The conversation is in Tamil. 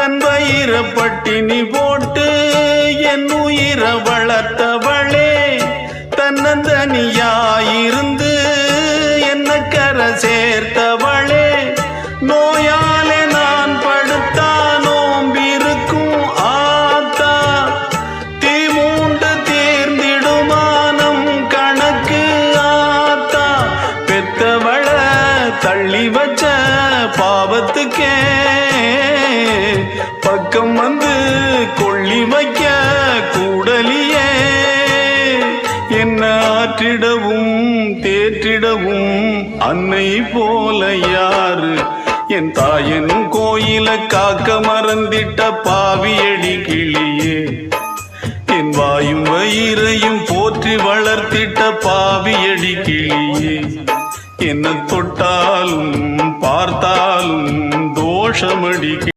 தன் வயிற பட்டினி போட்டு என் உயிர வளர்த்தவளே, தன்னந்தனியாயிருந்து என்ன கரை சேர்த்தவளே, நோயாலே நான் படுத்தா நோம்பிருக்கும் ஆத்தா, தீ மூண்டு தீர்ந்திடுமானம் கணக்கு ஆத்தா, பெத்தவள தள்ளி வச்ச பாவத்துக்கே பக்கம் வந்து கொள்ளி வைக்க கூடலியே, என்ன ஆற்றிடவும் தேற்றிடவும் அன்னை போல யாரு, என் தாயன் கோயில காக்க மறந்திட்ட பாவியடி கிளியே, என் வாயும் வயிறையும் போற்றி வளர்த்திட்ட பாவியடி கிளியே, என்ன தொட்டாலும் பார்த்தாலும் தோஷமடி